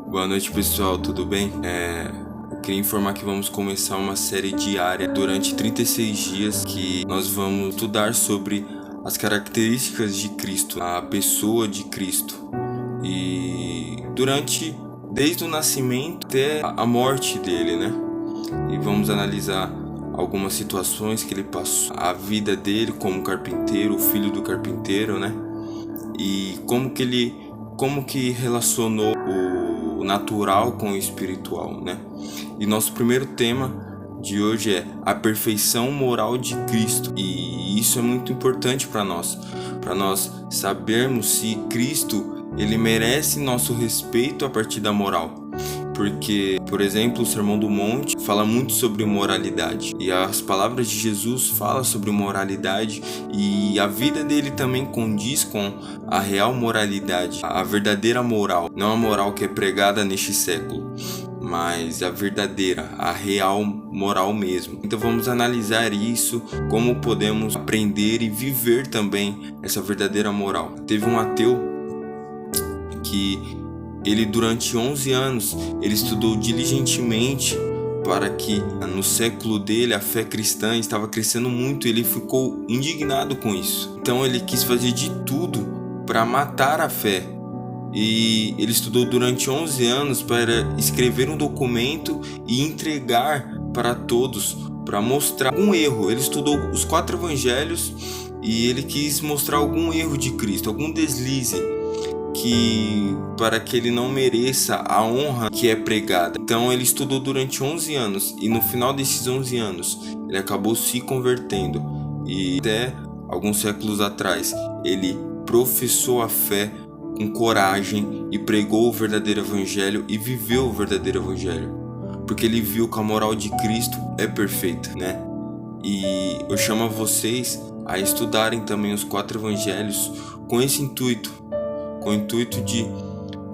Boa noite, pessoal, tudo bem? Eu queria informar que vamos começar uma série diária durante 36 dias que nós vamos estudar sobre as características de Cristo, a pessoa de Cristo. E desde o nascimento até a morte dele, né? E vamos analisar algumas situações que ele passou, a vida dele como carpinteiro, o filho do carpinteiro, né? E como que relacionou o natural com o espiritual, né? E nosso primeiro tema de hoje é a perfeição moral de Cristo. E isso é muito importante para nós sabermos se Cristo ele merece nosso respeito a partir da moral. Porque, por exemplo, o Sermão do Monte fala muito sobre moralidade. E as palavras de Jesus falam sobre moralidade. E a vida dele também condiz com a real moralidade, a verdadeira moral. Não a moral que é pregada neste século, mas a verdadeira, a real moral mesmo. Então vamos analisar isso, como podemos aprender e viver também essa verdadeira moral. Teve um ateu que ele durante 11 anos ele estudou diligentemente para que no século dele a fé cristã estava crescendo muito e ele ficou indignado com isso. Então ele quis fazer de tudo para matar a fé. E ele estudou durante 11 anos para escrever um documento e entregar para todos, para mostrar um erro. Ele estudou os 4 evangelhos e ele quis mostrar algum erro de Cristo, algum deslize, para que ele não mereça a honra que é pregada. Então ele estudou durante 11 anos e no final desses 11 anos ele acabou se convertendo. E até alguns séculos atrás ele professou a fé com coragem e pregou o verdadeiro evangelho e viveu o verdadeiro evangelho, porque ele viu que a moral de Cristo é perfeita, né? E eu chamo a vocês a estudarem também os 4 evangelhos com esse intuito, com o intuito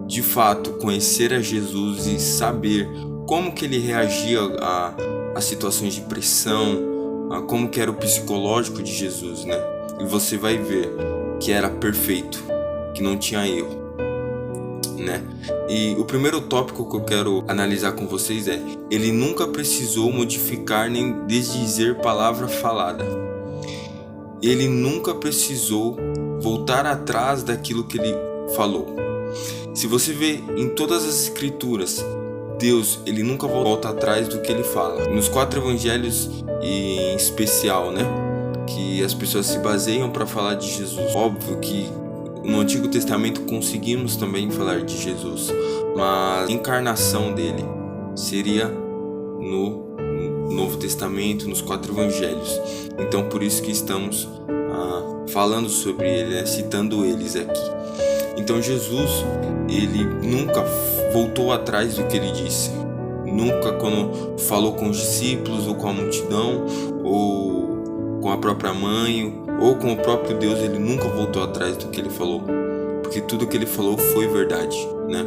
de fato conhecer a Jesus e saber como que ele reagia a situações de pressão, a como que era o psicológico de Jesus, né? E você vai ver que era perfeito, que não tinha erro, né? E o primeiro tópico que eu quero analisar com vocês é: ele nunca precisou modificar nem desdizer palavra falada. Ele nunca precisou voltar atrás daquilo que ele falou. Se você vê em todas as escrituras, Deus ele nunca volta atrás do que ele fala. Nos 4 evangelhos em especial, né, que as pessoas se baseiam para falar de Jesus. Óbvio que no Antigo Testamento conseguimos também falar de Jesus, mas a encarnação dele seria no Novo Testamento, nos 4 evangelhos. Então por isso que estamos falando sobre ele, né, citando eles aqui. Então Jesus, ele nunca voltou atrás do que ele disse. Nunca, quando falou com os discípulos, ou com a multidão, ou com a própria mãe, ou com o próprio Deus, ele nunca voltou atrás do que ele falou. Porque tudo que ele falou foi verdade, né?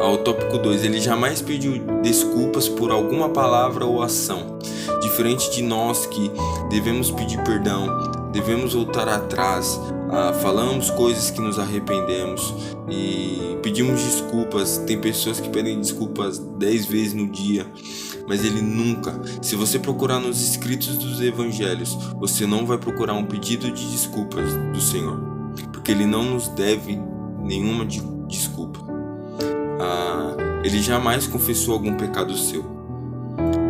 Ao tópico 2, ele jamais pediu desculpas por alguma palavra ou ação. Diferente de nós que devemos pedir perdão, devemos voltar atrás, falamos coisas que nos arrependemos e pedimos desculpas. Tem pessoas que pedem desculpas 10 vezes no dia, mas ele nunca. Se você procurar nos escritos dos evangelhos, você não vai procurar um pedido de desculpas do Senhor, porque ele não nos deve nenhuma desculpa. Ele jamais confessou algum pecado seu.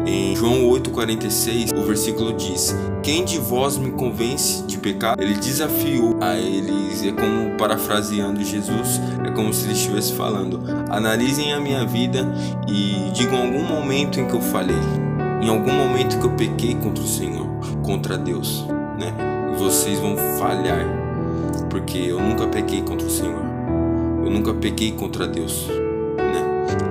Em João 8,46, o versículo diz: quem de vós me convence de pecado? Ele desafiou a eles, é como parafraseando Jesus, é como se ele estivesse falando: analisem a minha vida e digam algum momento em que eu falhei, em algum momento que eu pequei contra o Senhor, contra Deus, né? E vocês vão falhar, porque eu nunca pequei contra o Senhor, eu nunca pequei contra Deus, né?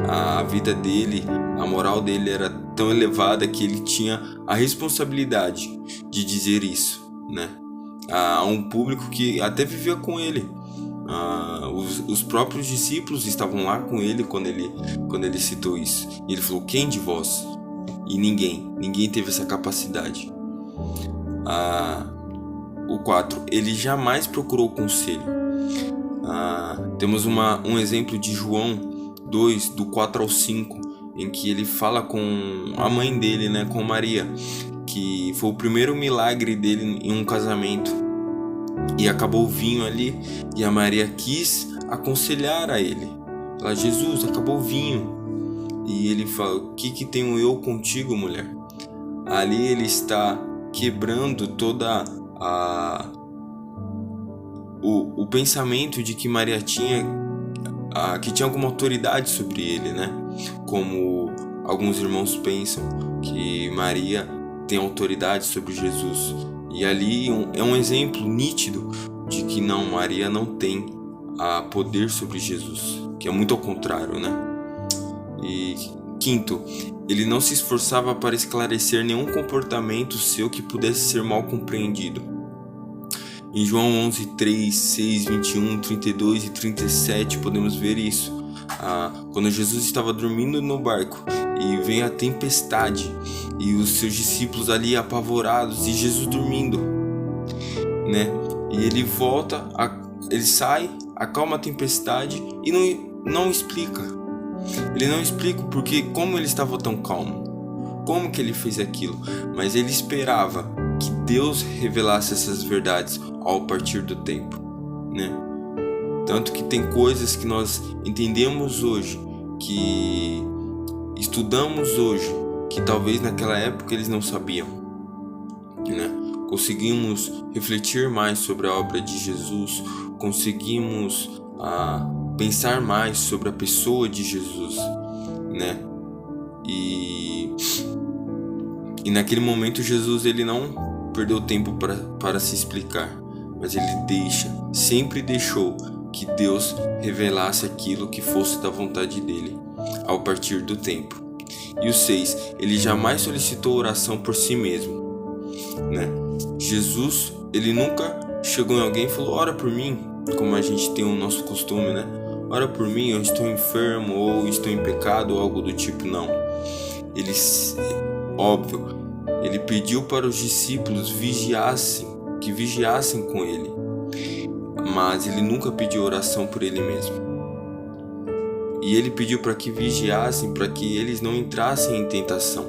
A vida dele, a moral dele era tão elevada que ele tinha a responsabilidade de dizer isso, né? A um público que até vivia com ele. Os próprios discípulos estavam lá com ele quando ele citou isso. E ele falou: quem de vós? E ninguém teve essa capacidade. O 4, ele jamais procurou conselho. Temos um exemplo de João 2, do 4 ao 5, em que ele fala com a mãe dele, né, com Maria, que foi o primeiro milagre dele em um casamento. E acabou o vinho ali, e a Maria quis aconselhar a ele. Fala: Jesus, acabou o vinho. E ele fala: o que tenho eu contigo, mulher? Ali ele está quebrando toda o pensamento de que Maria tinha, que tinha alguma autoridade sobre ele, né? Como alguns irmãos pensam que Maria tem autoridade sobre Jesus. E ali é um exemplo nítido de que não, Maria não tem poder sobre Jesus, que é muito ao contrário, né? E quinto, ele não se esforçava para esclarecer nenhum comportamento seu que pudesse ser mal compreendido. Em João 11, 3, 6, 21, 32 e 37 podemos ver isso. Quando Jesus estava dormindo no barco e vem a tempestade e os seus discípulos ali apavorados e Jesus dormindo, né? E ele volta, ele sai, acalma a tempestade e não explica. Ele não explica porque, como ele estava tão calmo, como que ele fez aquilo, mas ele esperava que Deus revelasse essas verdades ao partir do tempo, né? Tanto que tem coisas que nós entendemos hoje, que estudamos hoje, que talvez naquela época eles não sabiam, né? Conseguimos refletir mais sobre a obra de Jesus, conseguimos pensar mais sobre a pessoa de Jesus, né? E naquele momento Jesus ele não perdeu tempo para se explicar, mas ele sempre deixou que Deus revelasse aquilo que fosse da vontade dele ao partir do tempo. E o 6, ele jamais solicitou oração por si mesmo, né? Jesus, ele nunca chegou em alguém e falou: ora por mim, como a gente tem o nosso costume, né? Ora por mim, eu estou enfermo, ou estou em pecado, ou algo do tipo. Não. Ele pediu para os discípulos que vigiassem com ele, mas ele nunca pediu oração por ele mesmo. E ele pediu para que vigiassem, para que eles não entrassem em tentação,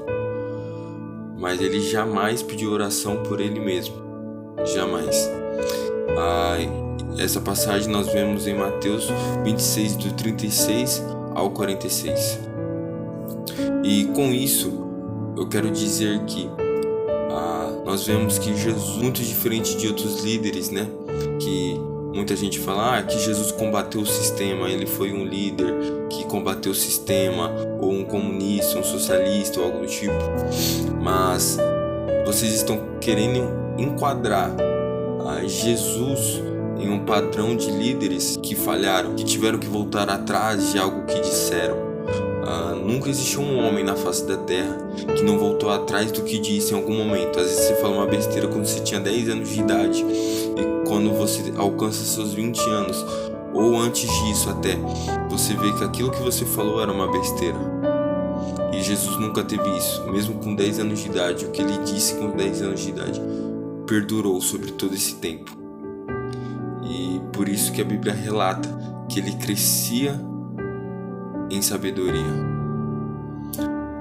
mas ele jamais pediu oração por ele mesmo, jamais. Essa passagem nós vemos em Mateus 26, do 36 ao 46. E com isso, eu quero dizer que nós vemos que Jesus, muito diferente de outros líderes, né? Que muita gente fala que Jesus combateu o sistema, ele foi um líder que combateu o sistema, ou um comunista, um socialista, ou algo do tipo. Mas vocês estão querendo enquadrar Jesus em um padrão de líderes que falharam, que tiveram que voltar atrás de algo que disseram. Nunca existiu um homem na face da terra que não voltou atrás do que disse em algum momento. Às vezes você fala uma besteira quando você tinha 10 anos de idade, e quando você alcança seus 20 anos, ou antes disso até, você vê que aquilo que você falou era uma besteira. E Jesus nunca teve isso. Mesmo com 10 anos de idade, o que ele disse com 10 anos de idade perdurou sobre todo esse tempo. E por isso que a Bíblia relata que ele crescia em sabedoria.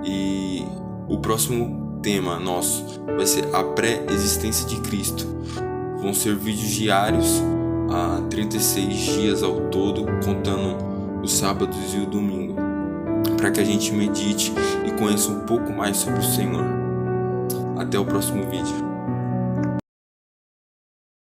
E o próximo tema nosso vai ser a pré-existência de Cristo. Vão ser vídeos diários, 36 dias ao todo, contando os sábados e o domingo, para que a gente medite e conheça um pouco mais sobre o Senhor. Até o próximo vídeo.